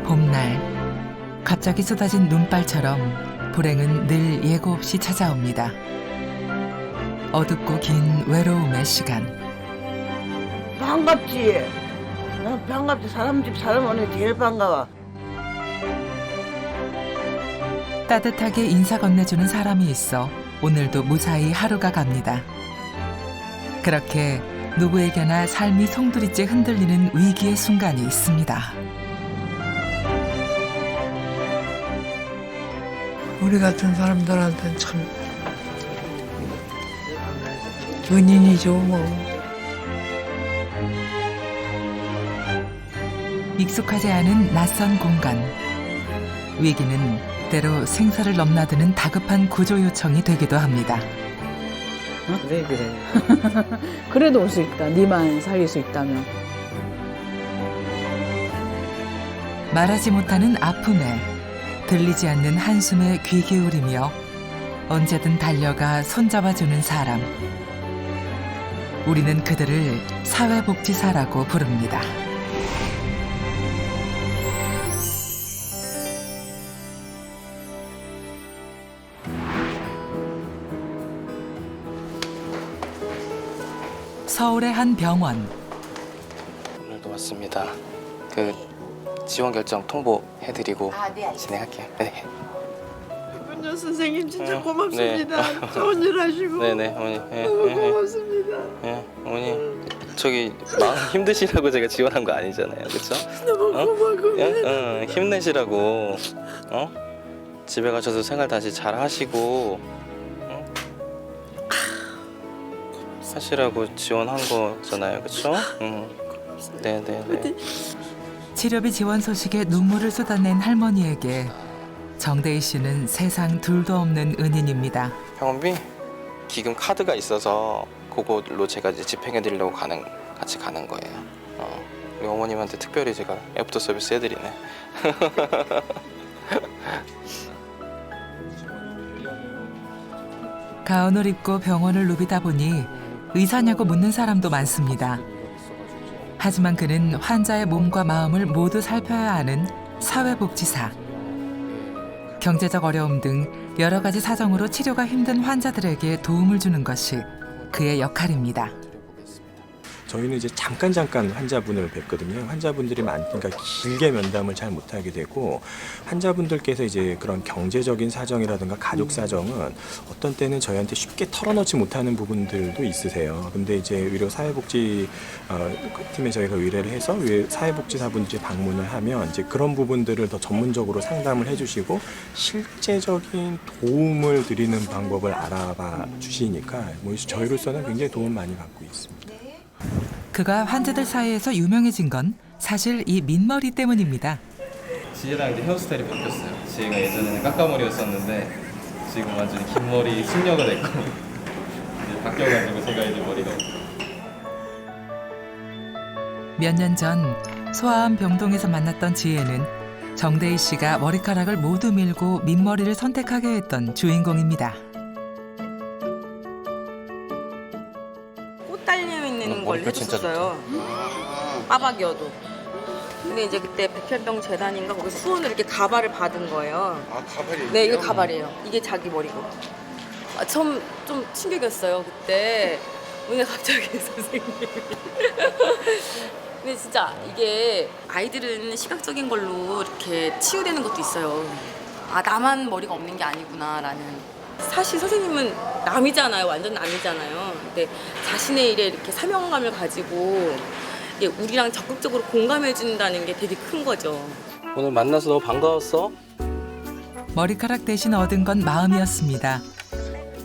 봄날 갑자기 쏟아진 눈발처럼 불행은 늘 예고 없이 찾아옵니다. 어둡고 긴 외로움의 시간. 반갑지? 반갑지. 사람 집 사람 오는 게 제일 반가워. 따뜻하게 인사 건네주는 사람이 있어 오늘도 무사히 하루가 갑니다. 그렇게 누구에게나 삶이 송두리째 흔들리는 위기의 순간이 있습니다. 우리 같은 사람들한테는 참 은인이죠 뭐. 익숙하지 않은 낯선 공간. 위기는 때로 생사를 넘나드는 다급한 구조 요청이 되기도 합니다. 왜 그래? 그래도 올 수 있다. 니만 살릴 수 있다면. 말하지 못하는 아픔에 들리지 않는 한숨에 귀 기울이며 언제든 달려가 손잡아주는 사람. 우리는 그들을 사회복지사라고 부릅니다. 서울의 한 병원. 오늘도 왔습니다. 그 지원 결정 통보해드리고 진행할게요. 네. 윤여 선생님 진짜 네. 고맙습니다. 좋은 일 하시고. 네네 어머니. 네, 너무 고맙습니다. 네, 어머니 저기 마음 힘드시라고 제가 지원한 거 아니잖아요, 그렇죠? 너무 고마워. 힘내시라고. 집에 가셔서 생활 다시 잘 하시고. 하시라고 지원한 거잖아요, 그렇죠? 네네네. 치료비 지원 소식에 눈물을 쏟아낸 할머니에게 정대희 씨는 세상 둘도 없는 은인입니다. 병원비 기금 카드가 있어서 그걸로 제가 이제 집행해드리려고 같이 가는 거예요. 우리 어머님한테 특별히 제가 애프터 서비스 해드리네. 가운을 입고 병원을 누비다 보니 의사냐고 묻는 사람도 많습니다. 하지만 그는 환자의 몸과 마음을 모두 살펴야 하는 사회복지사. 경제적 어려움 등 여러 가지 사정으로 치료가 힘든 환자들에게 도움을 주는 것이 그의 역할입니다. 저희는 이제 잠깐 환자분을 뵙거든요. 환자분들이 많으니까 길게 면담을 잘 못하게 되고, 환자분들께서 이제 그런 경제적인 사정이라든가 가족 사정은 어떤 때는 저희한테 쉽게 털어놓지 못하는 부분들도 있으세요. 근데 이제 의료 사회복지 팀에 저희가 의뢰를 해서 사회복지사분들이 방문을 하면 이제 그런 부분들을 더 전문적으로 상담을 해주시고 실제적인 도움을 드리는 방법을 알아봐 주시니까 뭐 저희로서는 굉장히 도움 많이 받고 있습니다. 그가 환자들 사이에서 유명해진 건 사실 이 민머리 때문입니다. 지혜랑 이제 헤어스타일이 바뀌었어요. 지혜가 예전에는 까까머리였었는데 지금 완전히 긴 머리 숙녀가 됐고 이제 바뀌어가지고 제가 이제 머리가 몇 년 전 소아암 병동에서 만났던 지혜는 정대희 씨가 머리카락을 모두 밀고 민머리를 선택하게 했던 주인공입니다. 꽃 달려 있는 걸 머리가 진짜 해줬어요. 빠박이어도. 근데 이제 그때 백혈병 재단인가 거기서 후원을 이렇게 가발을 받은 거예요. 아, 가발이에요? 네, 이거 가발이에요. 이게 자기 머리고. 처음 좀 충격이었어요 그때. 왜 갑자기 선생님이. 근데 진짜 이게 아이들은 시각적인 걸로 이렇게 치유되는 것도 있어요. 아, 나만 머리가 없는 게 아니구나라는. 사실 선생님은 남이잖아요. 완전 남이잖아요. 근데 자신의 일에 이렇게 사명감을 가지고 우리랑 적극적으로 공감해 준다는 게 되게 큰 거죠. 오늘 만나서 너무 반가웠어. 머리카락 대신 얻은 건 마음이었습니다.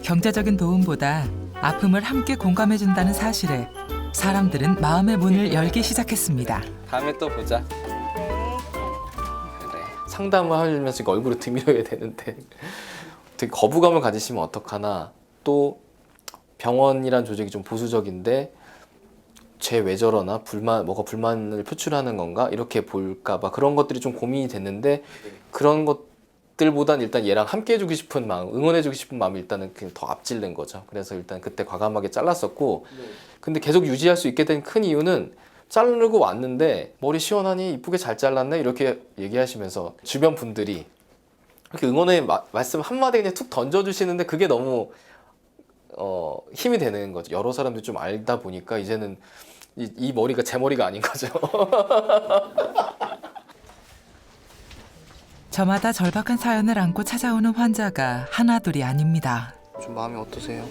경제적인 도움보다 아픔을 함께 공감해준다는 사실에 사람들은 마음의 문을 열기 시작했습니다. 다음에 또 보자. 그래. 상담을 하려면 얼굴을 드밀어야 되는데 되게 거부감을 가지시면 어떡하나. 또 병원이란 조직이 좀 보수적인데 쟤 왜 저러나, 뭐가 불만을 표출하는 건가 이렇게 볼까봐 그런 것들이 좀 고민이 됐는데, 그런 것들보단 일단 얘랑 함께 해주고 싶은 마음, 응원해주고 싶은 마음이 일단은 그냥 더 앞질른 거죠. 그래서 일단 그때 과감하게 잘랐었고, 근데 계속 유지할 수 있게 된 큰 이유는 자르고 왔는데 머리 시원하니 이쁘게 잘 잘랐네 이렇게 얘기하시면서 주변 분들이 이렇게 응원의 말씀 한마디 그냥 툭 던져주시는데 그게 너무 힘이 되는 거죠. 여러 사람들이 좀 알다 보니까 이제는 이 머리가 제 머리가 아닌 거죠. 저마다 절박한 사연을 안고 찾아오는 환자가 하나둘이 아닙니다. 좀 마음이 어떠세요?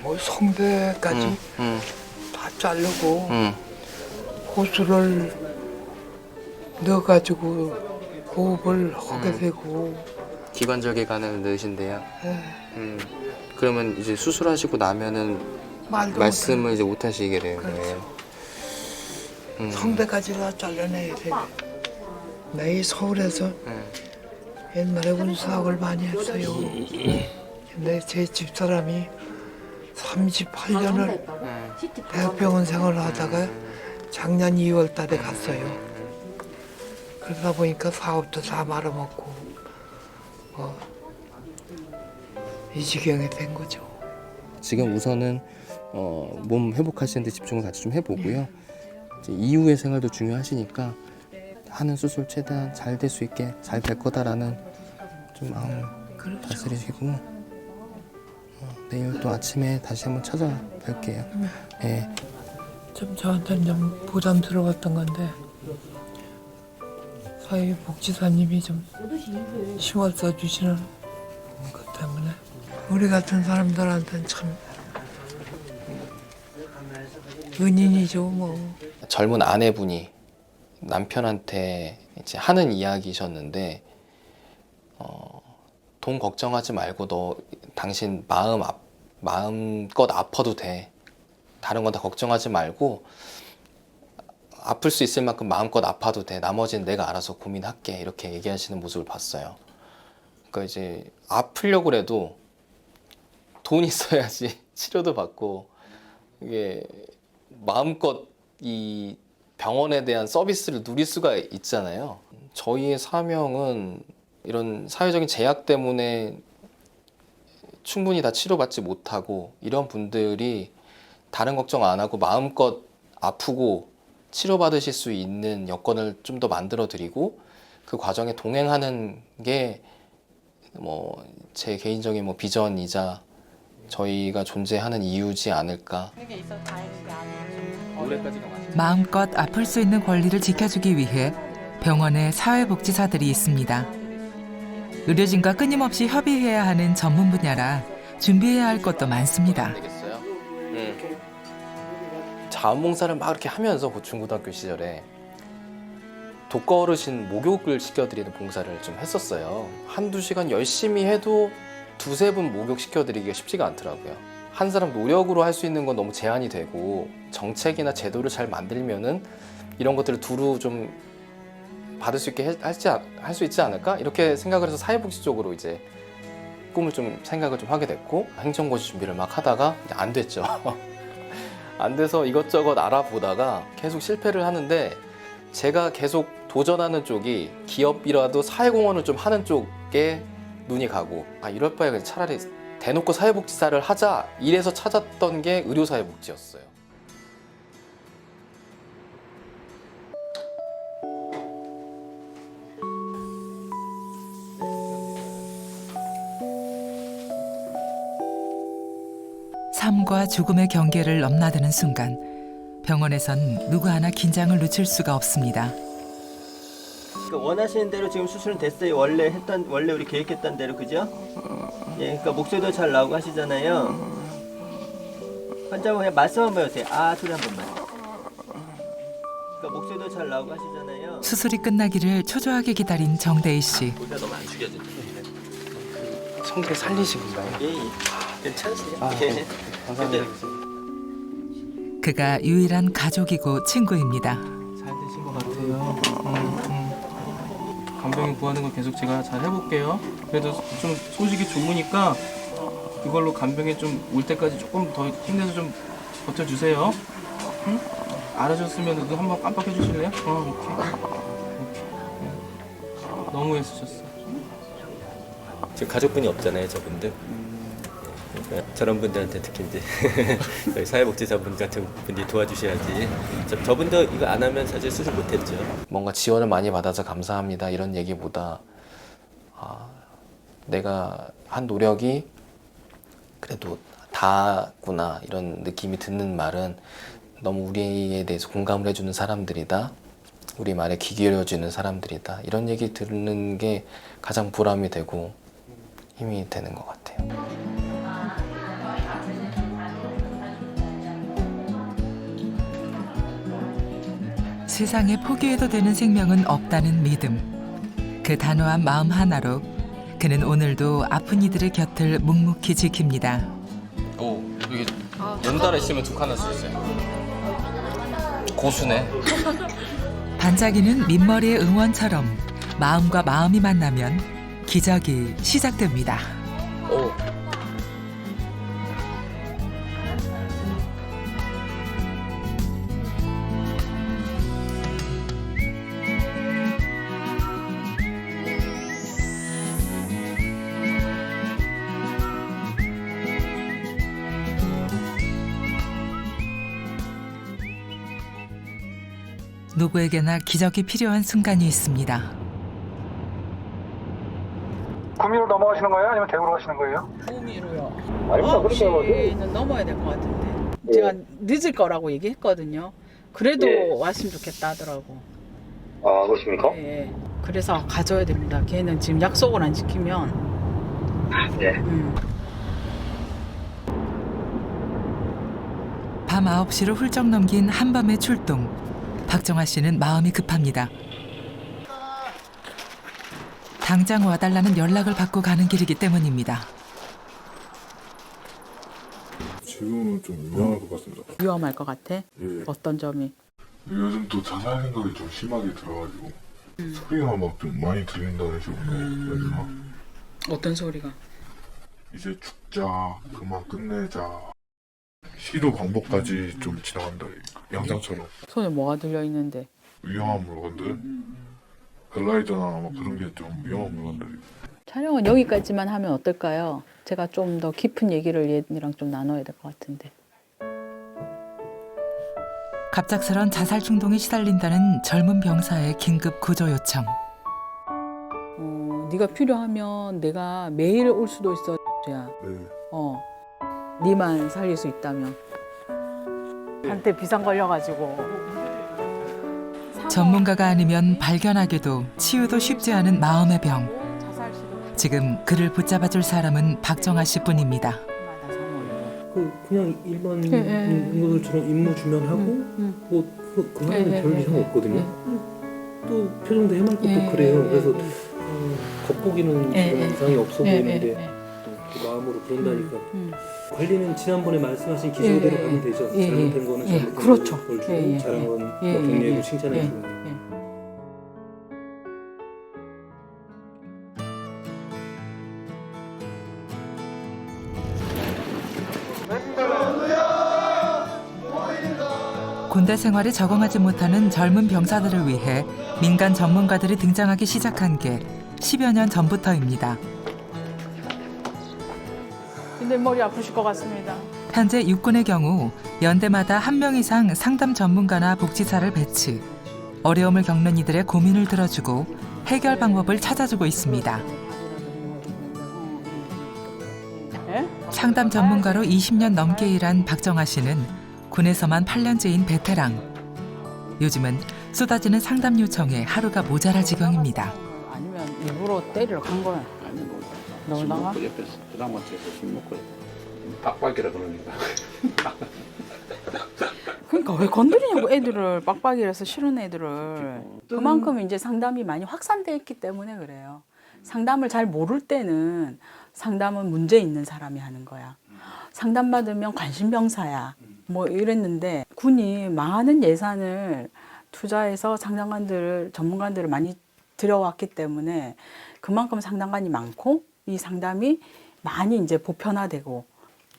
뭐 성대까지 다 자르고 호수를 넣어가지고 호흡을 하게 되고. 기관절개관을 넣으신대요. 예. 그러면 이제 수술하시고 나면은 말도 말씀을 이제 못 하시게 되는 거예요. 성대까지 다 잘라내야 돼. 내 서울에서 옛날에 운수학을 많이 했어요. 근데 제 집사람이 38년을 대학병원 생활을 하다가 작년 2월 달에 갔어요. 그러다 보니까 사업도 다 말아먹고 이 지경이 된 거죠. 지금 우선은 몸 회복하시는 데 집중을 같이 좀 해보고요. 이제 이후의 생활도 중요하시니까 하는 수술 최대한 잘 될 수 있게 잘 될 거다라는 좀 마음 다스리시고 내일 또 아침에 다시 한번 찾아뵐게요. 예. 좀 저한테는 좀 부담스러웠던 건데 사회복지사님이 좀 힘을 써주시는 것 때문에 우리 같은 사람들한테는 참 은인이죠 뭐. 젊은 아내분이 남편한테 이제 하는 이야기셨는데 돈 걱정하지 말고 너 당신 마음껏 아파도 돼. 다른 건 다 걱정하지 말고 아플 수 있을 만큼 마음껏 아파도 돼. 나머지는 내가 알아서 고민할게. 이렇게 얘기하시는 모습을 봤어요. 그러니까 이제 아프려고 그래도 돈 있어야지 치료도 받고 이게 마음껏 이 병원에 대한 서비스를 누릴 수가 있잖아요. 저희의 사명은 이런 사회적인 제약 때문에 충분히 다 치료받지 못하고 이런 분들이 다른 걱정 안 하고 마음껏 아프고 치료받으실 수 있는 여건을 좀 더 만들어 드리고 그 과정에 동행하는 게 뭐 제 개인적인 뭐 비전이자 저희가 존재하는 이유지 않을까. 마음껏 아플 수 있는 권리를 지켜주기 위해 병원에 사회복지사들이 있습니다. 의료진과 끊임없이 협의해야 하는 전문 분야라 준비해야 할 것도 많습니다. 되겠어요? 자원봉사를 막 이렇게 하면서 고충고등학교 시절에 독거어르신 목욕을 시켜드리는 봉사를 좀 했었어요. 한두 시간 열심히 해도 두세 분 목욕시켜드리기가 쉽지가 않더라고요. 한 사람 노력으로 할 수 있는 건 너무 제한이 되고 정책이나 제도를 잘 만들면은 이런 것들을 두루 좀 받을 수 있게 할 수 있지 않을까? 이렇게 생각을 해서 사회복지 쪽으로 이제 꿈을 좀 생각을 좀 하게 됐고 행정고시 준비를 막 하다가 이제 안 됐죠. 안 돼서 이것저것 알아보다가 계속 실패를 하는데 제가 계속 도전하는 쪽이 기업이라도 사회공헌을 좀 하는 쪽에 눈이 가고 이럴 바에 그냥 차라리 대놓고 사회복지사를 하자 이래서 찾았던 게 의료사회복지였어요. 삶과 죽음의 경계를 넘나드는 순간 병원에선 누구 하나 긴장을 늦출 수가 없습니다. 그러니까 원하시는 대로 지금 수술은 됐어요. 원래 우리 계획했던 대로 그죠? 예, 그러니까 목소리도 잘 나오고 하시잖아요. 환자분 그냥 말씀 한번 해주세요. 아 소리 한 번만. 그러니까 목소리도 잘 나오고 하시잖아요. 수술이 끝나기를 초조하게 기다린 정대희 씨. 목소리가 너무 안 숙여지네. 성대 살리신 건가요? 예, 괜찮으세요? 네. 감사합니다. 그가 유일한 가족이고 친구입니다. 잘 되신 것 같아요. 간병인 구하는 거 계속 제가 잘 해볼게요. 그래도 좀 소식이 좋으니까 그걸로 간병인 좀 올 때까지 조금 더 힘내서 좀 버텨주세요. 응? 알아셨으면 눈 한번 깜빡해 주실래요? 이렇게. 너무 애쓰셨어. 지금 가족분이 없잖아요, 저분들. 저런 분들한테 특히 이제 저희 사회복지사분 같은 분이 도와주셔야지. 저분도 이거 안 하면 사실 수술 못했죠. 뭔가 지원을 많이 받아서 감사합니다 이런 얘기보다 내가 한 노력이 그래도 다구나 이런 느낌이 드는 말은 너무 우리에 대해서 공감을 해주는 사람들이다. 우리 말에 귀 기울여주는 사람들이다. 이런 얘기 듣는 게 가장 보람이 되고 힘이 되는 것 같아요. 세상에 포기해도 되는 생명은 없다는 믿음. 그 단호한 마음 하나로 그는 오늘도 아픈 이들의 곁을 묵묵히 지킵니다. 오, 이게 연달아 있으면 2칸 할 수 있어요. 고수네. 반짝이는 민머리의 응원처럼 마음과 마음이 만나면 기적이 시작됩니다. 오. 누구에게나 기적이 필요한 순간이 있습니다. 구미로 넘어가시는 거예요? 아니면 대구로 가시는 거예요? 구미로요. 9시는 넘어야 될 것 같은데. 제가 늦을 거라고 얘기했거든요. 그래도 왔으면 좋겠다 하더라고. 아, 그렇습니까? 예. 그래서 가져야 됩니다. 걔는 지금 약속을 안 지키면. 밤 9시를 훌쩍 넘긴 한밤의 출동. 박정아 씨는 마음이 급합니다. 당장 와달라는 연락을 받고 가는 길이기 때문입니다. 지금은 좀 위험할 것 같습니다. 위험할 것 같아? 예. 어떤 점이? 요즘 또 자살 생각이 좀 심하게 들어가지고 소리가 막 좀 많이 들린다는 식으로 그래서 어떤 소리가? 이제 죽자, 그만 끝내자, 시도 방법까지 좀 지나간다. 영상처럼 손에 뭐가 들려있는데? 위험한 물건들, 글라이더나 막 그런 게 좀 위험한 물건들이. 촬영은 여기까지만 하면 어떨까요? 제가 좀 더 깊은 얘기를 얘랑 좀 나눠야 될 것 같은데. 갑작스런 자살 충동에 시달린다는 젊은 병사의 긴급 구조 요청. 네가 필요하면 내가 매일 올 수도 있어. 야. 네. 네만 살릴 수 있다면. 한때 비상 걸려가지고. 전문가가 아니면 발견하기도 치유도 쉽지 않은 마음의 병. 지금 그를 붙잡아줄 사람은 박정아 씨뿐입니다. 그냥 일반 인구들처럼 임무 주면 하고 뭐 그 하면 별 이상 없거든요. 또 표정도 해맑고 또 그래요. 그래서 겉보기는 그런 이상이 없어 보이는데 또 마음으로 그런다니까. 관리는 지난번에 말씀하신 기조대로 가면 되죠. 잘못된 거는 잘못된 그렇죠. 걸 주고 잘한 건 격려해고 칭찬해주고. 군대 생활에 적응하지 못하는 젊은 병사들을 위해 민간 전문가들이 등장하기 시작한 게 10여 년 전부터입니다. 근데 머리 아프실 것 같습니다. 현재 육군의 경우 연대마다 1명 이상 상담 전문가나 복지사를 배치. 어려움을 겪는 이들의 고민을 들어주고 해결 방법을 찾아주고 있습니다. 상담 전문가로 20년 넘게 일한 박정아 씨는 군에서만 8년째인 베테랑. 요즘은 쏟아지는 상담 요청에 하루가 모자랄 지경입니다. 아니면 일부러 때리러 간 거야? 놀다가? 옆에서 드라마 찍어서 술 먹고 빡빡이라 그러니까. 그러니까 왜 건드리냐고 애들을 빡빡이라서 싫은 애들을. 그만큼 이제 상담이 많이 확산돼 있기 때문에 그래요. 상담을 잘 모를 때는 상담은 문제 있는 사람이 하는 거야. 상담받으면 관심병사야. 뭐 이랬는데 군이 많은 예산을 투자해서 상담관들을 전문가들을 많이 들여왔기 때문에 그만큼 상담관이 많고 이 상담이 많이 이제 보편화되고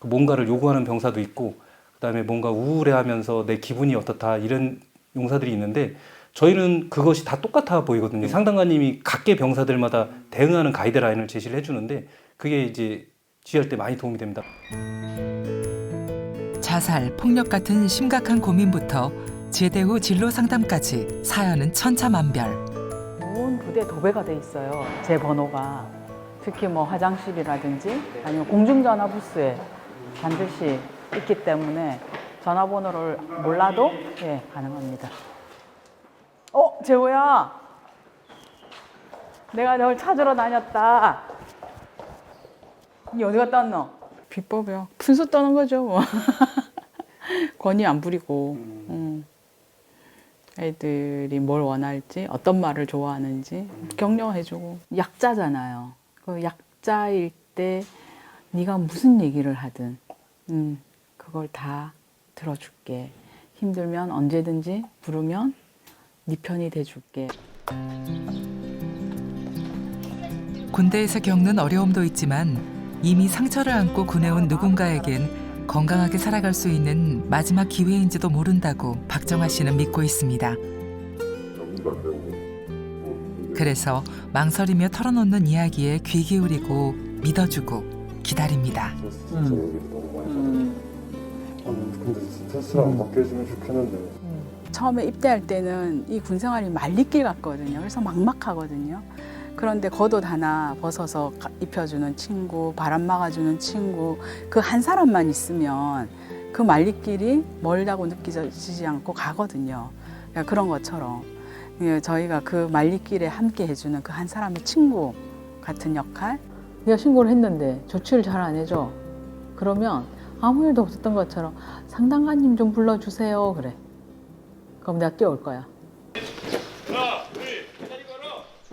뭔가를 요구하는 병사도 있고 그다음에 뭔가 우울해하면서 내 기분이 어떻다 이런 용사들이 있는데 저희는 그것이 다 똑같아 보이거든요. 상담관님이 각계 병사들마다 대응하는 가이드라인을 제시를 해주는데 그게 이제 지휘할 때 많이 도움이 됩니다. 자살, 폭력 같은 심각한 고민부터 제대 후 진로 상담까지 사연은 천차만별. 온 부대 도배가 돼 있어요. 제 번호가. 특히 뭐 화장실이라든지 아니면 공중전화 부스에 반드시 있기 때문에 전화번호를 몰라도 예, 가능합니다. 재호야. 내가 널 찾으러 다녔다. 니 어디 갔다 왔노? 비법이요. 푼수 떠는 거죠 뭐. 권위 안 부리고 애들이 뭘 원할지 어떤 말을 좋아하는지 격려해주고. 약자잖아요. 그 약자일 때 네가 무슨 얘기를 하든 그걸 다 들어줄게. 힘들면 언제든지 부르면 네 편이 돼줄게. 군대에서 겪는 어려움도 있지만 이미 상처를 안고 군해온 누군가에겐 건강하게 살아갈 수 있는 마지막 기회인지도 모른다고 박정아 씨는 믿고 있습니다. 그래서 망설이며 털어놓는 이야기에 귀 기울이고 믿어주고 기다립니다. 근데 스트레스 안 받게 해주면 좋겠는데. 처음에 입대할 때는 이 군생활이 말리길 같거든요. 그래서 막막하거든요. 그런데 겉옷 하나 벗어서 입혀주는 친구, 바람 막아주는 친구, 그 한 사람만 있으면 그 말리길이 멀다고 느껴지지 않고 가거든요. 그러니까 그런 것처럼 저희가 그 말리길에 함께 해주는 그 한 사람의 친구 같은 역할. 내가 신고를 했는데 조치를 잘 안 해줘. 그러면 아무 일도 없었던 것처럼 상담가님 좀 불러주세요. 그래. 그럼 내가 뛰어올 거야.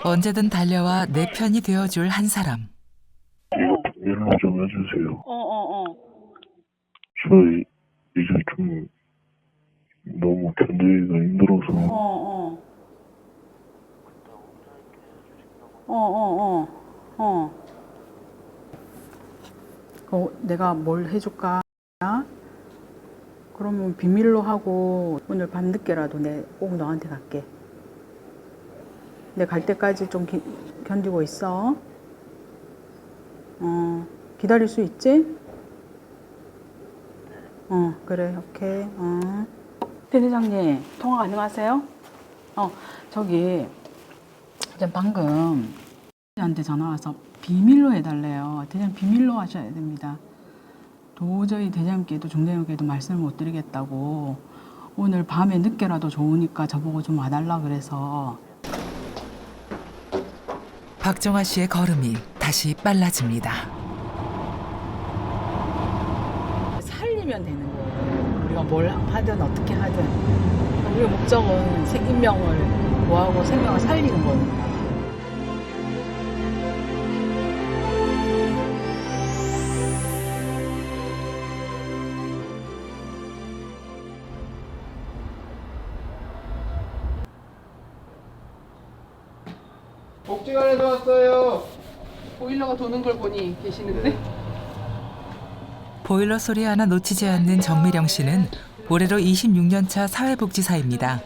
언제든 달려와 내 편이 되어줄 한 사람. 연락 좀 해주세요. 저 이제 좀 너무 견디기가 힘들어서. 내가 뭘 해줄까? 그러면 비밀로 하고 오늘 밤늦게라도 내 꼭 너한테 갈게. 내 갈 때까지 좀 견디고 있어. 기다릴 수 있지? 그래, 오케이. 대대장님, 통화 가능하세요? 저기 이제 방금 한테 전화 와서 비밀로 해달래요. 대장님 비밀로 하셔야 됩니다. 도저히 대장님께도 중대장님께도 말씀을 못 드리겠다고. 오늘 밤에 늦게라도 좋으니까 저보고 좀 와달라 그래서. 박정아 씨의 걸음이 다시 빨라집니다. 살리면 되는 거예요. 우리가 뭘 하든 어떻게 하든. 우리의 목적은 생명을 구하고 생명을 살리는 거니까. 복지관에서 왔어요. 보일러가 도는 걸 보니 계시는데. 보일러 소리 하나 놓치지 않는 정미령 씨는 올해로 26년 차 사회복지사입니다.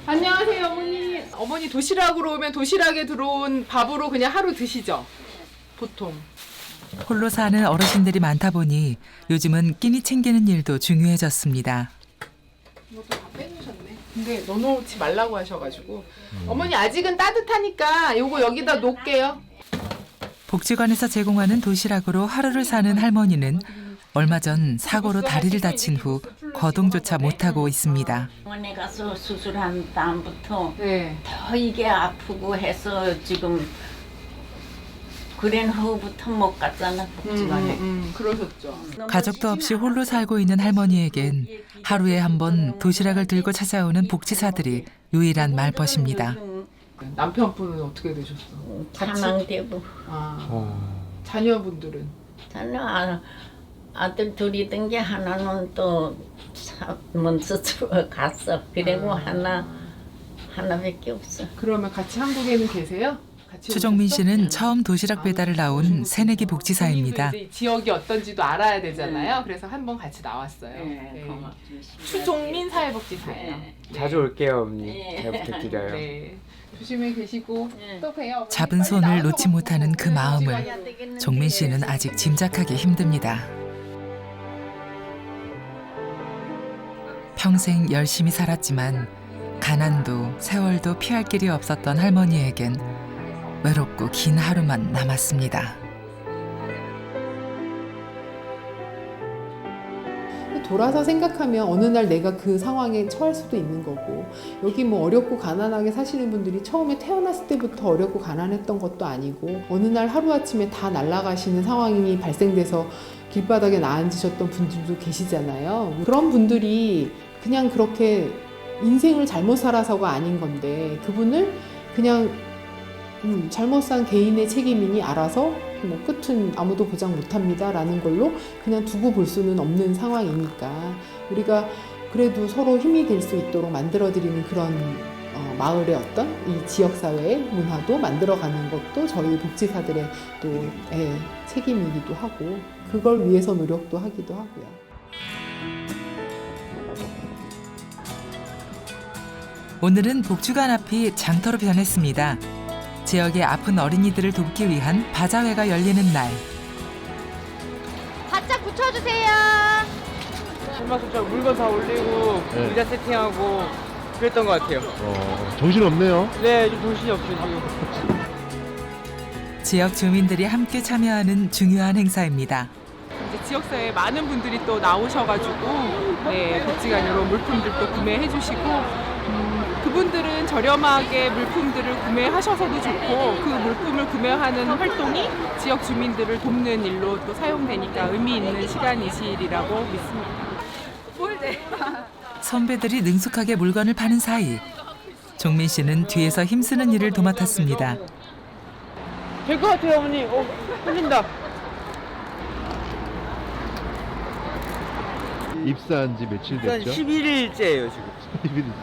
안녕하세요, 어머니. 어머니 도시락으로 오면 도시락에 들어온 밥으로 그냥 하루 드시죠? 보통. 홀로 사는 어르신들이 많다 보니 요즘은 끼니 챙기는 일도 중요해졌습니다. 이것도 다 빼놓으셨네. 근데 넣어놓지 말라고 하셔가지고. 어머니 아직은 따뜻하니까 요거 여기다 놓을게요. 복지관에서 제공하는 도시락으로 하루를 사는 할머니는 얼마 전 사고로 다리를 다친 후 거동조차 못하고 있습니다. 병원에 가서 수술한 다음부터 더 이게 아프고 해서 지금 그랜 후부터 못 갔잖아, 복지관에. 그러셨죠. 가족도 없이 홀로 살고 있는 할머니에겐 하루에 한 번 도시락을 들고 찾아오는 복지사들이 유일한 말벗입니다. 남편분은 어떻게 되셨어? 사망되고. 자녀분들은? 자녀 아들 둘이던 게 하나는 또 먼저 들어갔어. 그리고 하나밖에 없어. 그러면 같이 한국에는 계세요? 같이 추종민 오셨어? 씨는 처음 도시락 배달을 나온 새내기 복지사입니다. 이제 지역이 어떤지도 알아야 되잖아요. 그래서 한번 같이 나왔어요. 네. 추종민 사회복지사예요. 자주 올게요, 어머니. 잘 부탁드려요. 네. 조심히 계시고 또 봬요. 잡은 손을 놓지 못하는 그 마음을 종민 씨는 아직 짐작하기 힘듭니다. 평생 열심히 살았지만 가난도 세월도 피할 길이 없었던 할머니에겐 외롭고 긴 하루만 남았습니다. 돌아서 생각하면 어느 날 내가 그 상황에 처할 수도 있는 거고, 여기 뭐 어렵고 가난하게 사시는 분들이 처음에 태어났을 때부터 어렵고 가난했던 것도 아니고 어느 날 하루아침에 다 날아가시는 상황이 발생돼서 길바닥에 나앉으셨던 분들도 계시잖아요. 그런 분들이 그냥 그렇게 인생을 잘못 살아서가 아닌 건데 그분을 그냥 잘못 산 개인의 책임이니 알아서 뭐 끝은 아무도 보장 못합니다 라는 걸로 그냥 두고 볼 수는 없는 상황이니까 우리가 그래도 서로 힘이 될 수 있도록 만들어드리는 그런 마을의 어떤 이 지역사회의 문화도 만들어가는 것도 저희 복지사들의 또 책임이기도 하고 그걸 위해서 노력도 하기도 하고요. 오늘은 복주간 앞이 장터로 변했습니다. 지역의 아픈 어린이들을 돕기 위한 바자회가 열리는 날. 바짝 붙여주세요. 설마서 물건 다 올리고 의자 세팅하고 그랬던 것 같아요. 정신없네요. 네, 좀 정신이 없어요 지금. 지역 주민들이 함께 참여하는 중요한 행사입니다. 이제 지역사회에 많은 분들이 또 나오셔가지고 복지관 이런 물품들도 구매해주시고 그분들은 저렴하게 물품들을 구매하셔서도 좋고 그 물품을 구매하는 활동이 지역 주민들을 돕는 일로 또 사용되니까 의미 있는 시간이시리라고 믿습니다. 선배들이 능숙하게 물건을 파는 사이 종민 씨는 뒤에서 힘쓰는 일을 도맡았습니다. 될 것 같아요 어머니. 흘린다. 입사한 지 며칠 됐죠? 11일째예요 지금.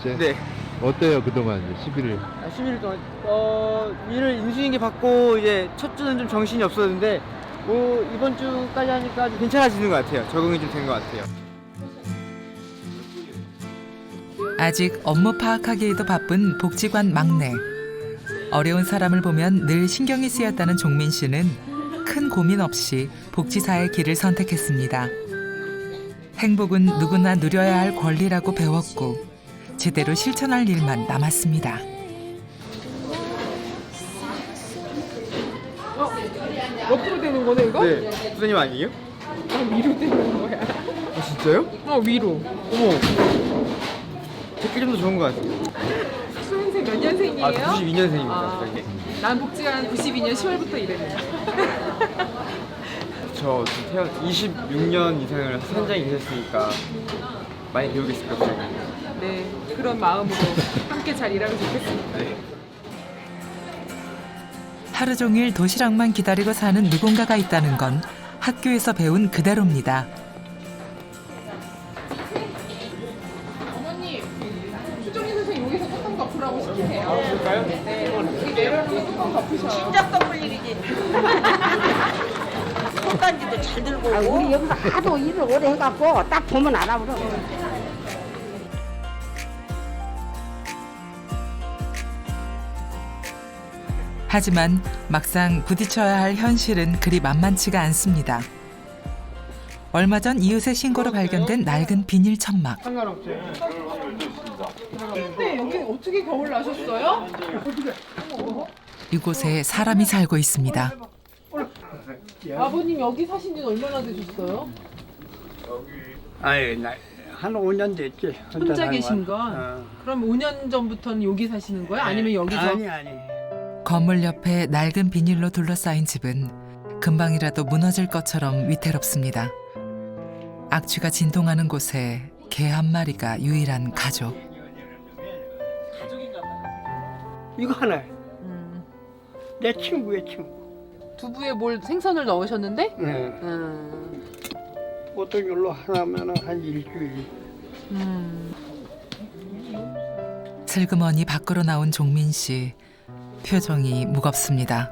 11일째? 네. 어때요 그동안 11일? 11일 동안 일을 인수인계 받고 이제 첫 주는 좀 정신이 없었는데 뭐 이번 주까지 하니까 좀 괜찮아지는 것 같아요. 적응이 좀 된 것 같아요. 아직 업무 파악하기에도 바쁜 복지관 막내. 어려운 사람을 보면 늘 신경이 쓰였다는 종민 씨는 큰 고민 없이 복지사의 길을 선택했습니다. 행복은 누구나 누려야 할 권리라고 배웠고 제대로 실천할 일만 남았습니다. 옆으로 되는 거네 이거? 네. 부모님 아니에요? 위로 되는 거야. 진짜요? 위로. 어머. 제게 좀 더 좋은 것 같아요. 수능생 몇 년생이에요? 92년생입니다. 난 복지관 92년 10월부터 일했는데. 저 26년 이상을 현장에 계셨으니까 많이 배우겠을 것 같아요. 네, 그런 마음으로 함께 잘 일하면 좋겠습니다. 네. 하루 종일 도시락만 기다리고 사는 누군가가 있다는 건 학교에서 배운 그대로입니다. 어머님, 추종민 선생님 여기서 뚜껑 덮으라고 시키세요. 그럴까요? 네, 여기 내려놓고 뚜껑 덮으셔요. 진짜 덮을 일이지. 손단지도 잘 들고 오고. 우리 여기서 하도 일을 오래 해갖고 딱 보면 알아버려. 하지만 막상 부딪혀야 할 현실은 그리 만만치가 않습니다. 얼마 전 이웃의 신고로 발견된 낡은 비닐 천막. 상관없죠. 근데 여기 어떻게 겨울 나셨어요? 이곳에 사람이 살고 있습니다. 아버님 여기 사신 지 얼마나 되셨어요? 아니, 한 5년 됐지. 혼자 계신 건? 그럼 5년 전부터는 여기 사시는 거예요? 아니면 여기서? 아니. 건물 옆에 낡은 비닐로 둘러싸인 집은 금방이라도 무너질 것처럼 위태롭습니다. 악취가 진동하는 곳에 개 한 마리가 유일한 가족. 이거 하나. 내 친구의 친구. 두부에 뭘 생선을 넣으셨는데? 네. 보통 이걸로 하나면 한 일주일. 슬그머니 밖으로 나온 종민 씨. 표정이 무겁습니다.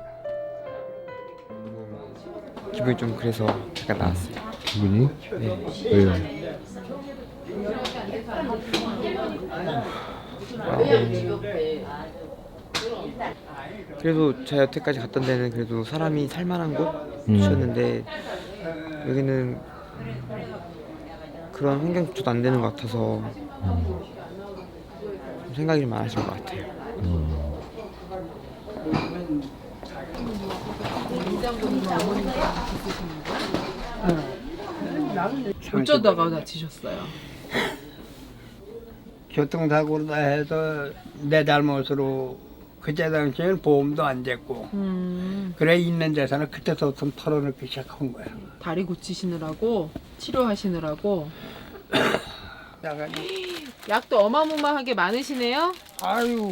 기분이 좀 그래서 잠깐 나왔어요. 기분이? 네. 왜요? 그래도 제가 여태까지 갔던 데는 그래도 사람이 살만한 곳이었는데 여기는 그런 환경조차도 안 되는 것 같아서 좀 생각이 좀 많으신 것 같아요. 어쩌다가 다치셨어요? 교통사고로 다 해서 내 잘못으로 그때 당시에는 보험도 안 됐고 그래 있는 재산을 그때부터 털어놓기 시작한 거야. 다리 고치시느라고 치료하시느라고 약도 어마무마하게 많으시네요. 아유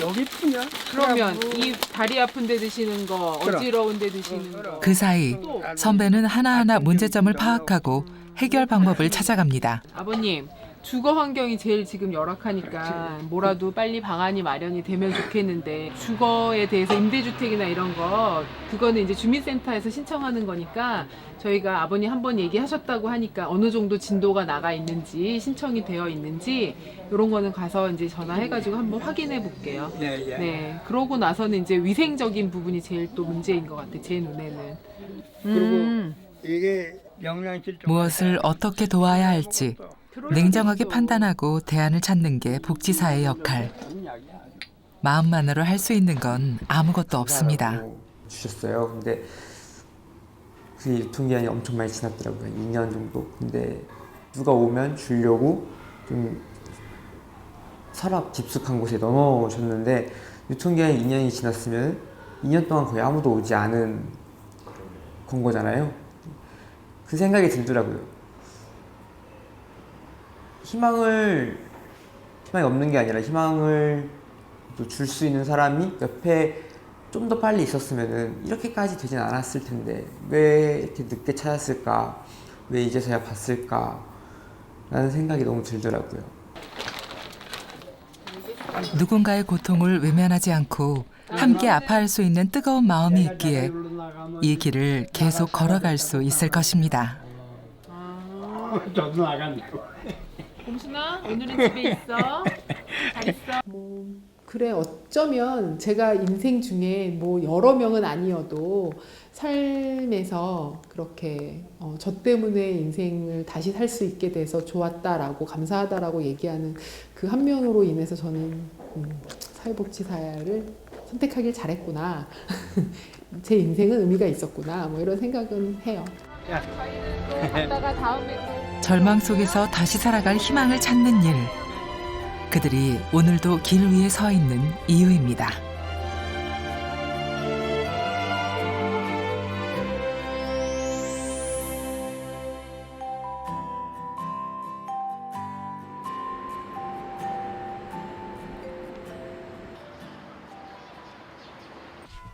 여기 푸냐? 그러면 이 다리 아픈 데 드시는 거, 그럼. 어지러운 데 드시는 거. 그 사이 선배는 하나하나 문제점을 파악하고 해결 방법을 찾아갑니다. 아버님, 주거 환경이 제일 지금 열악하니까 뭐라도 빨리 방안이 마련이 되면 좋겠는데 주거에 대해서 임대주택이나 이런 거 그거는 이제 주민센터에서 신청하는 거니까 저희가 아버님 한번 얘기하셨다고 하니까 어느 정도 진도가 나가 있는지 신청이 되어 있는지 이런 거는 가서 이제 전화해가지고 한번 확인해 볼게요. 네. 그러고 나서는 이제 위생적인 부분이 제일 또 문제인 것 같아요. 제 눈에는. 그리고 이게 영양실 무엇을 어떻게 도와야 할지 냉정하게 판단하고 대안을 찾는 게 복지사의 역할. 마음만으로 할 수 있는 건 아무것도 없습니다. 주셨어요. 근데 그 유통기한이 엄청 많이 지났더라고요. 2년 정도. 근데 누가 오면 주려고 좀 서랍 깊숙한 곳에 넣어놓으셨는데 유통기한이 2년이 지났으면 2년 동안 거의 아무도 오지 않은 건 거잖아요. 그 생각이 들더라고요. 희망이 없는 게 아니라 희망을 줄 수 있는 사람이 옆에 좀 더 빨리 있었으면 이렇게까지 되진 않았을 텐데 왜 이렇게 늦게 찾았을까? 왜 이제서야 봤을까? 라는 생각이 너무 들더라고요. 누군가의 고통을 외면하지 않고 함께 아파할 수 있는 뜨거운 마음이 있기에 이 길을 계속 걸어갈 수 있을 것입니다. 저도 나간다고. 봄순아, 오늘은 집에 있어. 잘 있어. 그래, 어쩌면 제가 인생 중에 뭐 여러 명은 아니어도 삶에서 그렇게 저 때문에 인생을 다시 살 수 있게 돼서 좋았다라고 감사하다라고 얘기하는 그 한 명으로 인해서 저는 사회복지사를 선택하길 잘했구나. 제 인생은 의미가 있었구나. 뭐 이런 생각은 해요. 갔다가 다음에 절망 속에서 다시 살아갈 희망을 찾는 일. 그들이 오늘도 길 위에 서 있는 이유입니다.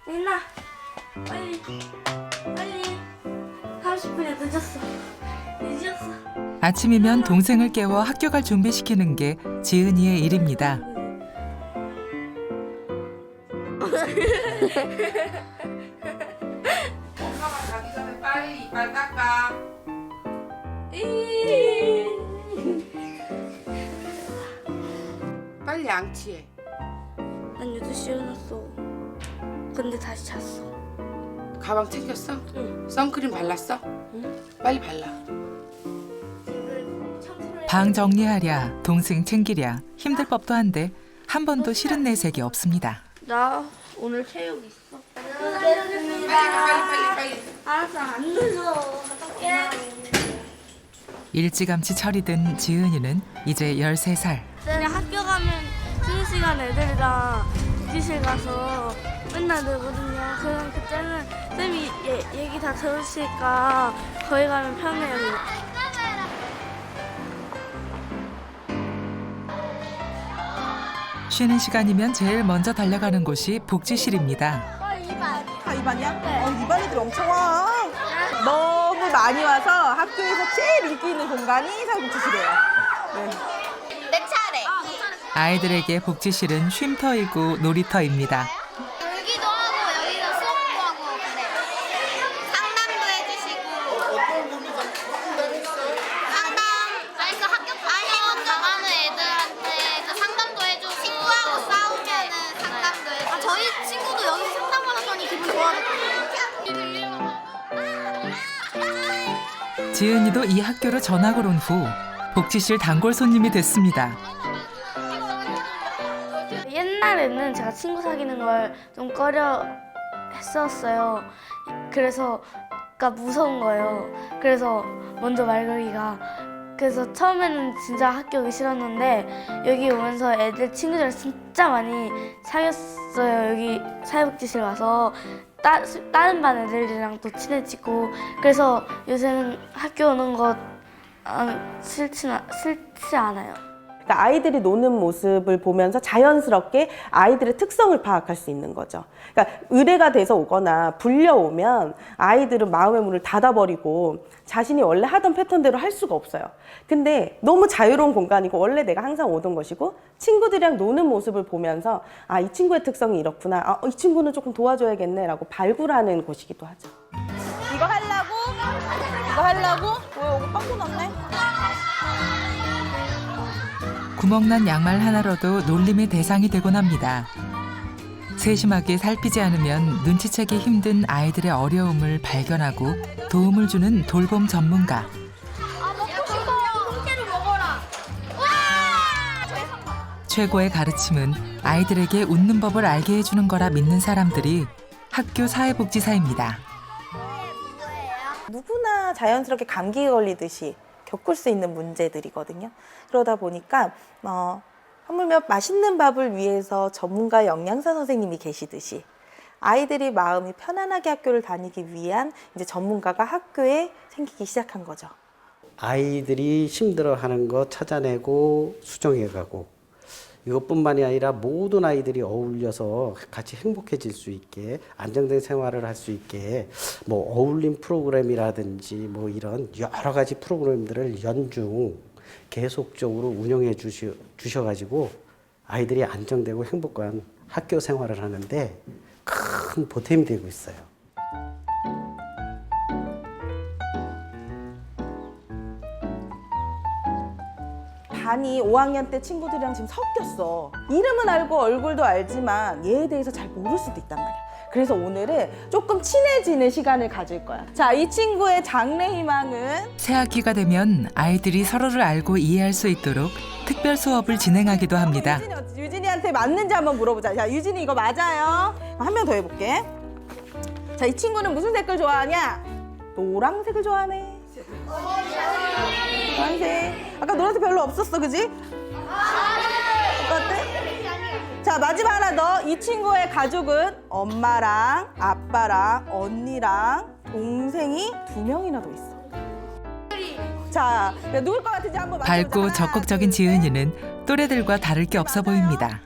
민아, 빨리 30분이 늦었어. 아침이면 동생을 깨워 학교 갈 준비시키는 게 지은이의 일입니다. 엄마가 가기 전에 빨리 이빨 닦아. 빨리 양치해. 난 8시에 일어났어. 근데 다시 잤어. 가방 챙겼어? 응. 선크림 발랐어? 응. 빨리 발라. 방 정리하랴, 동생 챙기랴 힘들 법도 한데 한 번도 싫은 내색이 없습니다. 나 오늘 체육 있어. 빨리. 알았어, 안 늦어. 어떡해. 일찌감치 철이 든 지은이는 이제 13살. 그냥 학교 가면 쉬는 시간 애들이랑 기실 가서 맨날 놀거든요. 그럼 그때는 쌤이 얘기 다 들으시니까 거기 가면 편해요. 쉬는 시간이면 제일 먼저 달려가는 곳이 복지실입니다. 다 이반이야? 네. 이반이들 엄청 와. 너무 많이 와서 학교에서 제일 인기 있는 공간이 사회복지실이에요. 네. 내 차례. 아이들에게 복지실은 쉼터이고 놀이터입니다. 놀기도 하고 여기서 수업도 하고 그래요. 상담도 해주시고. 어떤 분이 상담? 아니 그 학교 나가는 애들한테 그 상담도 해주고 친구하고 싸우면은 상담도 해주고. 아 저희 친구도 여기서 상담받았더니 기분 좋아졌거든요. 지은이도 이 학교로 전학을 온 후 복지실 단골 손님이 됐습니다. 옛날에는 제가 친구 사귀는 걸 좀 꺼려 했었어요. 그래서 무서운 거예요. 그래서 먼저 말 걸기가. 그래서 처음에는 진짜 학교 오기 싫었는데 여기 오면서 애들 친구들을 진짜 많이 사귀었어요. 여기 사회복지실 와서 다른 반 애들이랑 또 친해지고. 그래서 요새는 학교 오는 거 싫지 않아요. 그러니까 아이들이 노는 모습을 보면서 자연스럽게 아이들의 특성을 파악할 수 있는 거죠. 그러니까 의뢰가 돼서 오거나 불려오면 아이들은 마음의 문을 닫아버리고 자신이 원래 하던 패턴대로 할 수가 없어요. 근데 너무 자유로운 공간이고 원래 내가 항상 오던 것이고 친구들이랑 노는 모습을 보면서 아, 이 친구의 특성이 이렇구나. 아, 이 친구는 조금 도와줘야겠네 라고 발굴하는 곳이기도 하죠. 이거 하려고? 이거 하려고? 왜 여기 빵꾸 났네? 구멍난 양말 하나로도 놀림의 대상이 되곤 합니다. 세심하게 살피지 않으면 눈치채기 힘든 아이들의 어려움을 발견하고 도움을 주는 돌봄 전문가. 최고의 가르침은 아이들에게 웃는 법을 알게 해주는 거라 믿는 사람들이 학교 사회복지사입니다. 누구나 자연스럽게 감기에 걸리듯이 겪을 수 있는 문제들이거든요. 그러다 보니까 하물며 맛있는 밥을 위해서 전문가 영양사 선생님이 계시듯이 아이들이 마음이 편안하게 학교를 다니기 위한 이제 전문가가 학교에 생기기 시작한 거죠. 아이들이 힘들어하는 거 찾아내고 수정해가고 이것뿐만이 아니라 모든 아이들이 어울려서 같이 행복해질 수 있게 안정된 생활을 할 수 있게 뭐 어울림 프로그램이라든지 뭐 이런 여러 가지 프로그램들을 연중 계속적으로 운영해 주셔가지고 아이들이 안정되고 행복한 학교 생활을 하는데 큰 보탬이 되고 있어요. 반이 5학년 때 친구들이랑 지금 섞였어. 이름은 알고 얼굴도 알지만 얘에 대해서 잘 모를 수도 있단 말이야. 그래서 오늘은 조금 친해지는 시간을 가질 거야. 자, 이 친구의 장래 희망은? 새 학기가 되면 아이들이 서로를 알고 이해할 수 있도록 특별 수업을 진행하기도 합니다. 유진이한테 맞는지 한번 물어보자. 자, 유진이 이거 맞아요? 한 명 더 해볼게. 자, 이 친구는 무슨 색깔 좋아하냐? 노란색을 좋아하네. 노란색. 아까 노란색 별로 없었어, 그지? 어때? 자, 마지막 하나 더. 이 친구의 가족은 엄마랑 아빠랑 언니랑 동생이 2명이나 더 있어. 자, 누굴 것 같은지 한번 맞춰보자. 밝고 적극적인 지은이는 또래들과 다를 게 없어 보입니다.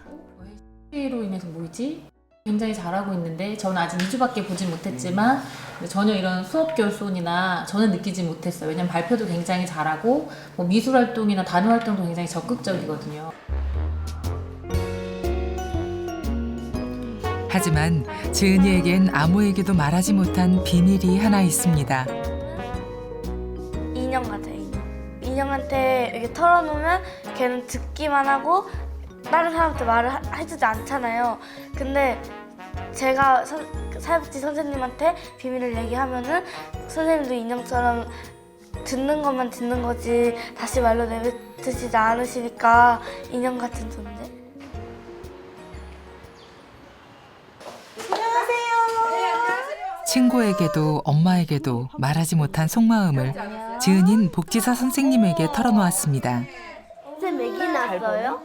로 인해서 뭐지? 굉장히 잘하고 있는데 저는 아직 2주밖에 보지 못했지만 전혀 이런 수업 결손이나 저는 느끼지 못했어요. 왜냐면 발표도 굉장히 잘하고 뭐 미술 활동이나 단어 활동도 굉장히 적극적이거든요. 하지만 지은이에겐 아무에게도 말하지 못한 비밀이 하나 있습니다. 인형 같아요, 인형. 인형한테 이렇게 털어놓으면 걔는 듣기만 하고 다른 사람한테 말을 해주지 않잖아요. 근데 제가 사회복지 선생님한테 비밀을 얘기하면은 선생님도 인형처럼 듣는 것만 듣는 거지 다시 말로 내뱉으시지 않으시니까 인형 같은 존재. 친구에게도 엄마에게도 말하지 못한 속마음을 지은인 복지사 선생님에게 털어놓았습니다. 선생님 맥이 났어요?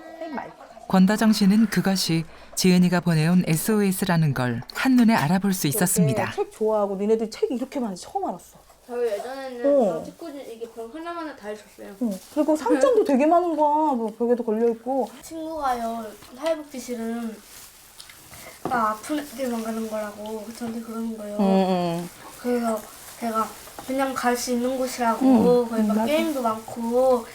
권다정 씨는 그것이 지은이가 보내온 SOS라는 걸 한눈에 알아볼 수 있었습니다. 책 좋아하고 니네들이 책이 이렇게 많은지 처음 알았어. 저 예전에는 책꽂이 이게 병 하나하나 다 있었어요. 그리고 상장도 되게 많은 거야. 뭐 벽에도 걸려있고. 친구가요, 사회복지실은 나 아픈 애들만 가는 거라고 저한테 그러는 거예요. 그래서 제가 그냥 갈 수 있는 곳이라고 거기 막 게임도 많고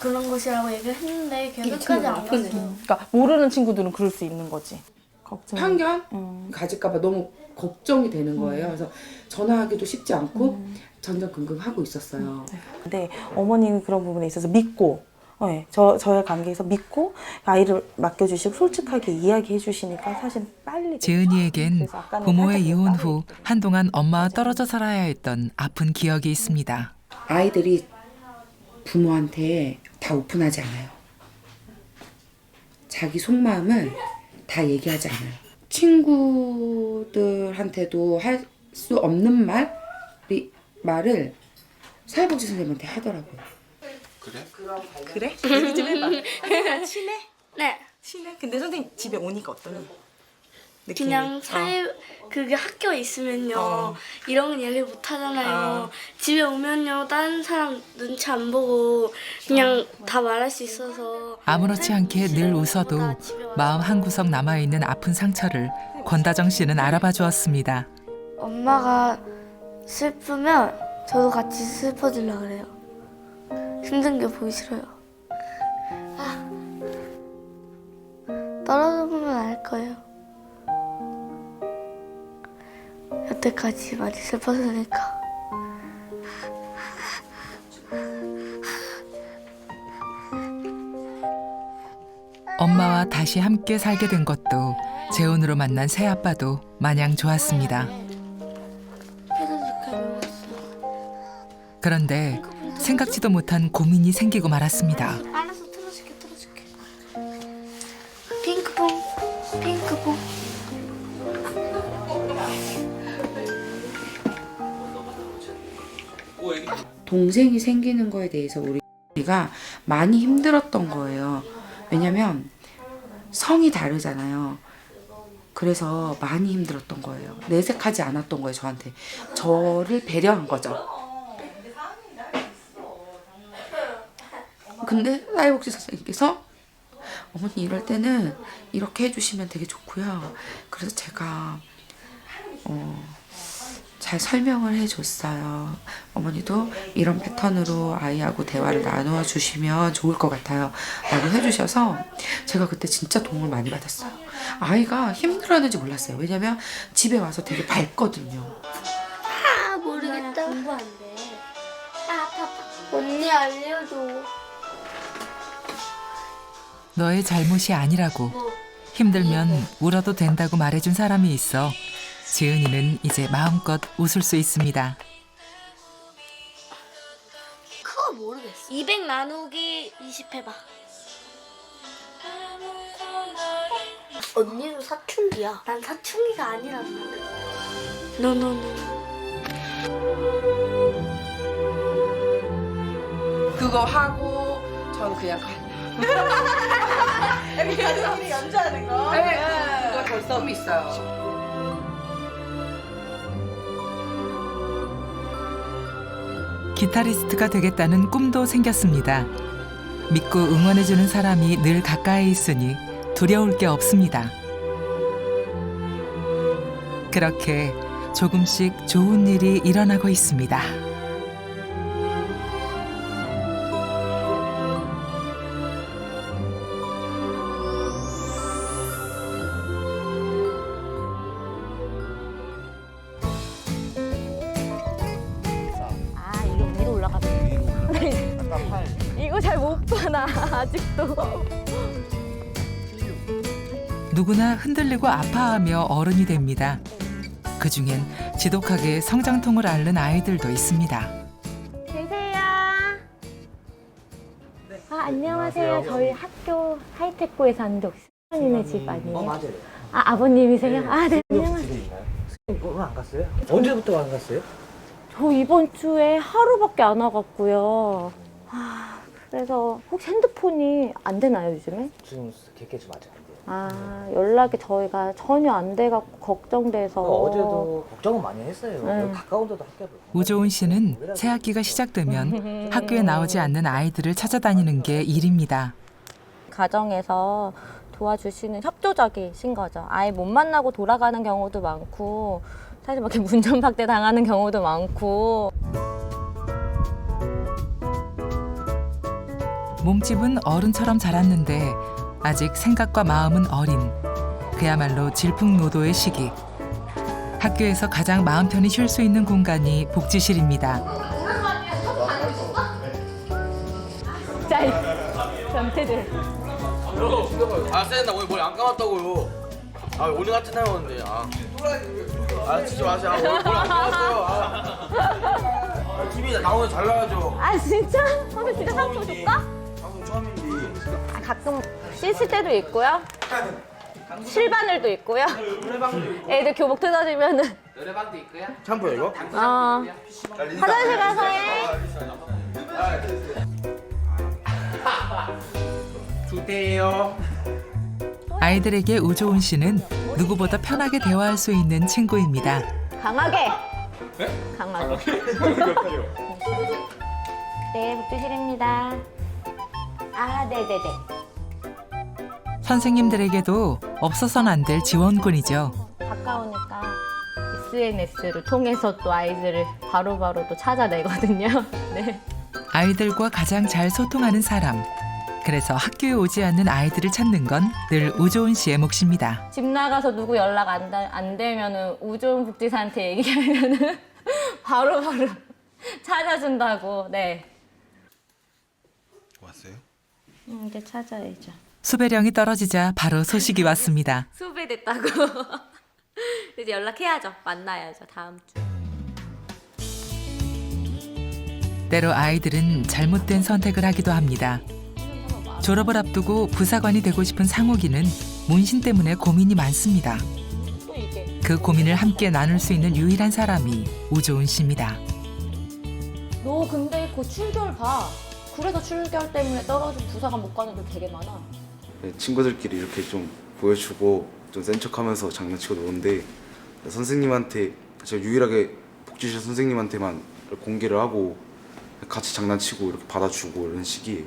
그런 것이라고 얘기를 했는데 계속까지 안 갔어요. 그러니까 모르는 친구들은 그럴 수 있는 거지. 걱정. 편견 가질까봐 너무 걱정이 되는 거예요. 그래서 전화하기도 쉽지 않고 전전긍긍하고 있었어요. 근데 어머니는 그런 부분에 있어서 믿고, 네, 저의 관계에서 믿고 아이를 맡겨주시고 솔직하게 이야기해 주시니까 사실 빨리. 재은이에겐 부모의 이혼 후 한동안 엄마와 떨어져 살아야 했던 아픈 기억이 있습니다. 아이들이 부모한테 다 오픈하지 않아요. 자기 속마음을 다 얘기하지 않아요. 친구들한테도 할 수 없는 말을 사회복지 선생님한테 하더라고요. 그래? 얘기 좀 해봐. 친해? 네. 친해? 근데 선생님 집에 오니까 어떠니? 그냥 그게 학교에 있으면요 이런 얘기 못 하잖아요. 집에 오면요 다른 사람 눈치 안 보고 그냥 다 말할 수 있어서 아무렇지 않게 늘 웃어도 마음 한구석 남아있는 아픈 상처를 권다정 씨는 알아봐 주었습니다. 엄마가 슬프면 저도 같이 슬퍼지려고 그래요. 힘든 게 보기 싫어요. 떨어져 보면 알 거예요. 여태까지 많이 슬펐으니까. 엄마와 다시 함께 살게 된 것도 재혼으로 만난 새아빠도 마냥 좋았습니다. 그런데 생각지도 못한 고민이 생기고 말았습니다. 알았어, 틀어줄게. 핑크퐁. 동생이 생기는 거에 대해서 우리가 많이 힘들었던 거예요. 왜냐면 성이 다르잖아요. 그래서 많이 힘들었던 거예요. 내색하지 않았던 거예요, 저한테. 저를 배려한 거죠. 근데 사회복지 선생님께서 어머니 이럴 때는 이렇게 해주시면 되게 좋고요. 그래서 제가 잘 설명을 해줬어요. 어머니도 이런 패턴으로 아이하고 대화를 나누어 주시면 좋을 것 같아요. 라고 해주셔서 제가 그때 진짜 도움을 많이 받았어요. 아이가 힘들어하는지 몰랐어요. 왜냐면 집에 와서 되게 밝거든요. 모르겠다. 공부 안 돼. 아파. 언니 알려줘. 너의 잘못이 아니라고 힘들면 울어도 된다고 말해준 사람이 있어 재은이는 이제 마음껏 웃을 수 있습니다. 그거 모르겠어. 200 나누기 20 해봐. 언니도 사춘기야. 난 사춘기가 아니란 말이야. 노노노. 그거 하고 전 그냥 가요. 우리 가족끼리 연주하는 거? 네, 그거 벌써 있어요. 기타리스트가 되겠다는 꿈도 생겼습니다. 믿고 응원해주는 사람이 늘 가까이 있으니 두려울 게 없습니다. 그렇게 조금씩 좋은 일이 일어나고 있습니다. 이게 위로 올라가서 이거 잘 못 봐 나 아직도. 누구나 흔들리고 아파하며 어른이 됩니다. 그중엔 지독하게 성장통을 앓는 아이들도 있습니다. 계세요. 안녕하세요. 저희 학교 하이테크에 사는데 혹시 선생님의 집 아니에요? 맞아요. 아버님이세요? 네. 안녕하세요. 오늘 안 갔어요? 언제부터 안 갔어요? 저 이번 주에 하루밖에 안 와갖고요. 그래서 혹시 핸드폰이 안 되나요, 요즘에? 지금 개케지 맞아. 안 돼요. 연락이 저희가 전혀 안 돼갖고 걱정돼서. 어제도 걱정은 많이 했어요. 네. 가까운 데도 학교를. 우조은 씨는 새 학기가 시작되면 학교에 나오지 않는 아이들을 찾아다니는 게 일입니다. 가정에서 도와주시는 협조적이신 거죠. 아예 못 만나고 돌아가는 경우도 많고 사실 막 이렇게 문전박대 당하는 경우도 많고. 몸집은 어른처럼 자랐는데 아직 생각과 마음은 어린 그야말로 질풍노도의 시기. 학교에서 가장 마음 편히 쉴 수 있는 공간이 복지실입니다. 자, 전태들. 아, 쌤, 나 오늘 머리 안 감았다고요. 아, 오늘 같은 날 오는데. 진짜 마세요. 아, 머리 안 감았어요. TV 나오면 잘 나가죠. 아, 진짜? 오늘 진짜 상품 줄까? 방송 처음인데. 가끔 씻을 때도 있고요. 실바늘도 있고요. 애들 교복 뜯어지면은. 노래방도 있고요. 샴푸요, 이거? 화장실 가서 해. 주대요. 아이들에게 우조은 씨는 누구보다 편하게 대화할 수 있는 친구입니다. 강하게. 네? 강하게. 네, 복지실입니다. 아, 네네네. 선생님들에게도 없어서는 안 될 지원군이죠. 가까우니까 SNS를 통해서 또 아이들을 바로바로 또 찾아내거든요. 네. 아이들과 가장 잘 소통하는 사람. 그래서 학교에 오지 않는 아이들을 찾는 건 늘 우조은 씨의 몫입니다. 집 나가서 누구 연락 안 되면은 우조은 복지사한테 얘기하면은 바로바로 찾아준다고. 네. 왔어요? 이제 찾아야죠. 수배령이 떨어지자 바로 소식이 왔습니다. 수배됐다고. 이제 연락해야죠. 만나야죠. 다음 주. 때로 아이들은 잘못된 선택을 하기도 합니다. 졸업을 앞두고 부사관이 되고 싶은 상욱이는 문신 때문에 고민이 많습니다. 그 고민을 함께 나눌 수 있는 유일한 사람이 우조은 씨입니다. 너 근데 그 출결 봐. 그래서 출결 때문에 떨어진 부사관 못 가는 데 되게 많아. 네, 친구들끼리 이렇게 좀 보여주고 좀 센 척하면서 장난치고 노는데 선생님한테 제가 유일하게 복지실 선생님한테만 공개를 하고 같이 장난치고 이렇게 받아주고 이런 식이에요.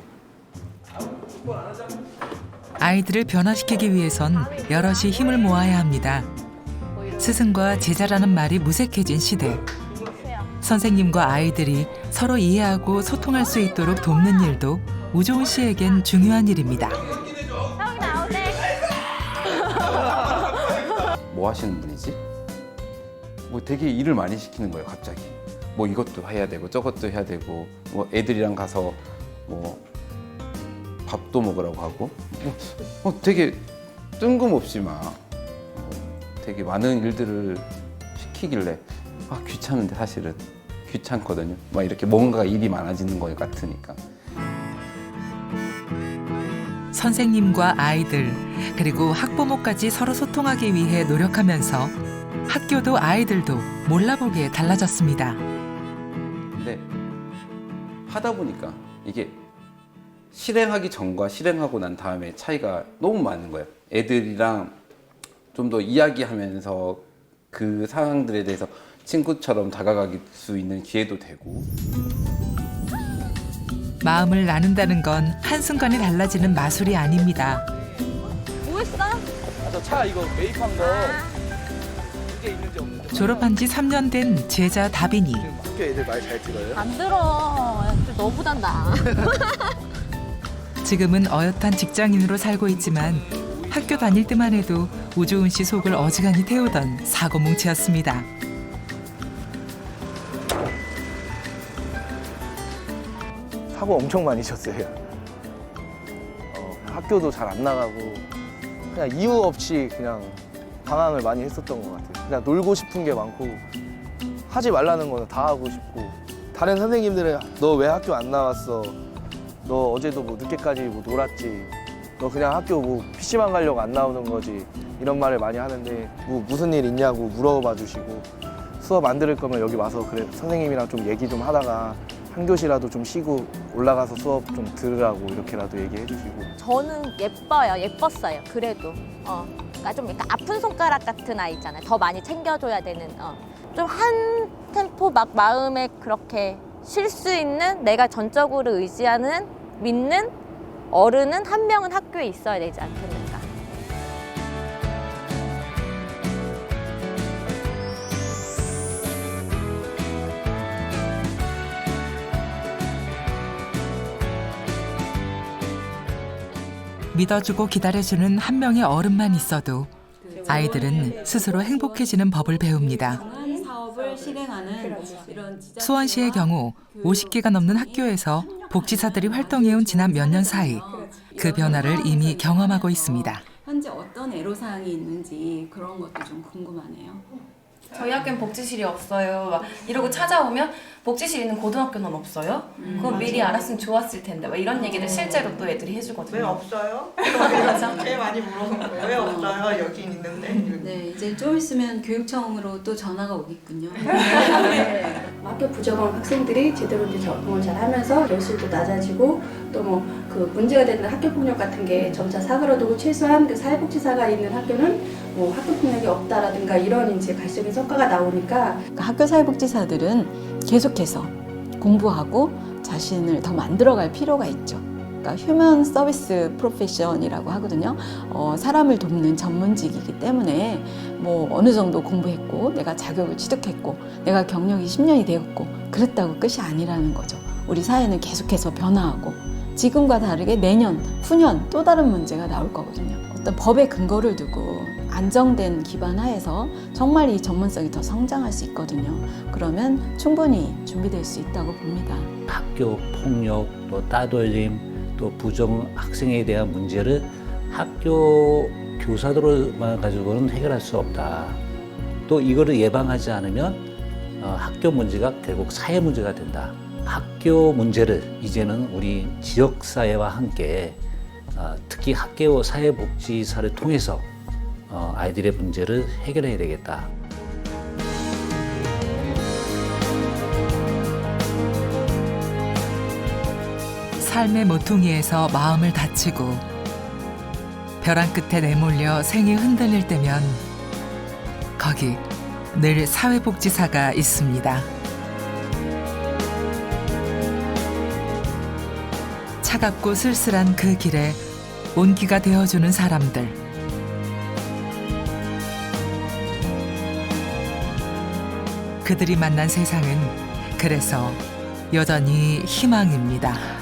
아이들을 변화시키기 위해선 여럿이 힘을 모아야 합니다. 스승과 제자라는 말이 무색해진 시대. 선생님과 아이들이 서로 이해하고 소통할 수 있도록 돕는 일도 우조은 씨에겐 중요한 일입니다. 뭐 하시는 분이지? 뭐 되게 일을 많이 시키는 거예요, 갑자기. 뭐 이것도 해야 되고 저것도 해야 되고 뭐 애들이랑 가서 뭐 밥도 먹으라고 하고 되게 뜬금없이 막 되게 많은 일들을 시키길래 귀찮은데 사실은 귀찮거든요. 막 이렇게 뭔가 일이 많아지는 것 같으니까. 선생님과 아이들 그리고 학부모까지 서로 소통하기 위해 노력하면서 학교도 아이들도 몰라보게 달라졌습니다. 근데 하다 보니까 이게 실행하기 전과 실행하고 난 다음에 차이가 너무 많은 거예요. 애들이랑 좀 더 이야기하면서 그 상황들에 대해서 친구처럼 다가갈 수 있는 기회도 되고. 마음을 나눈다는 건 한순간에 달라지는 마술이 아닙니다. 뭐 했어? 저 차 이거 매입한 거 이게 있는지 없는지. 졸업한 지 3년 된 제자 다빈이. 학교 애들 말 잘 들어요? 안 들어. 너보단 나아. 지금은 어엿한 직장인으로 살고 있지만 학교 다닐 때만 해도 우조은 씨 속을 어지간히 태우던 사고뭉치였습니다. 사고 엄청 많이 쳤어요. 학교도 잘 안 나가고 그냥 이유 없이 그냥 방황을 많이 했었던 것 같아요. 그냥 놀고 싶은 게 많고 하지 말라는 거는 다 하고 싶고 다른 선생님들은 너 왜 학교 안 나왔어? 너 어제도 뭐 늦게까지 뭐 놀았지? 너 그냥 학교 뭐 PC방 가려고 안 나오는 거지? 이런 말을 많이 하는데 뭐 무슨 일 있냐고 물어봐 주시고 수업 안 들을 거면 여기 와서 그래 선생님이랑 좀 얘기 좀 하다가 한 교시라도 좀 쉬고 올라가서 수업 좀 들으라고 이렇게라도 얘기해 주시고. 저는 예뻤어요. 그래도 그러니까 좀 약간 아픈 손가락 같은 아이 있잖아요. 더 많이 챙겨줘야 되는 좀 한 템포 막 마음에 그렇게 쉴 수 있는 내가 전적으로 의지하는 믿는 어른은 한 명은 학교에 있어야 되지 않겠는가. 믿어주고 기다려주는 한 명의 어른만 있어도 아이들은 스스로 행복해지는 법을 배웁니다. 사업을 실행하는 이런 수원시의 경우 50개가 넘는 학교에서 복지사들이 활동해온 지난 몇 년 사이 그 변화를 이미 경험하고 있습니다. 현재 어떤 애로사항이 있는지 그런 것도 좀 궁금하네요. 저희 학교는 복지실이 없어요. 막 이러고 찾아오면 복지실 있는 고등학교는 없어요? 그건 미리 알았으면 좋았을 텐데 막 이런 얘기들 실제로 또 애들이 해주거든요. 왜 없어요? 제일 많이 물어보는 거예요. 왜 없어요? 여긴 있는데. 네, 이제 좀 있으면 교육청으로 또 전화가 오겠군요. 학교 부적응 학생들이 제대로 이제 적응을 잘 하면서 교실도 낮아지고 또 뭐 그 문제가 되는 학교 폭력 같은 게 점차 사그라들고 최소한 그 사회복지사가 있는 학교는 뭐 학교 폭력이 없다라든가 이런 이제 갈수적인 성과가 나오니까 학교 사회복지사들은 계속해서 공부하고 자신을 더 만들어갈 필요가 있죠. 그러니까 휴먼 서비스 프로페션이라고 하거든요. 사람을 돕는 전문직이기 때문에 뭐 어느 정도 공부했고 내가 자격을 취득했고 내가 경력이 10년이 되었고 그랬다고 끝이 아니라는 거죠. 우리 사회는 계속해서 변화하고 지금과 다르게 내년, 후년 또 다른 문제가 나올 거거든요. 어떤 법의 근거를 두고 안정된 기반 하에서 정말 이 전문성이 더 성장할 수 있거든요. 그러면 충분히 준비될 수 있다고 봅니다. 학교 폭력, 또 따돌림, 또 부정 학생에 대한 문제를 학교 교사들만 가지고는 해결할 수 없다. 또 이거를 예방하지 않으면 학교 문제가 결국 사회 문제가 된다. 학교 문제를 이제는 우리 지역사회와 함께 특히 학교 사회복지사를 통해서 아이들의 문제를 해결해야 되겠다. 삶의 모퉁이에서 마음을 다치고 벼랑 끝에 내몰려 생이 흔들릴 때면 거기 늘 사회복지사가 있습니다. 차갑고 쓸쓸한 그 길에 온기가 되어주는 사람들. 그들이 만난 세상은 그래서 여전히 희망입니다.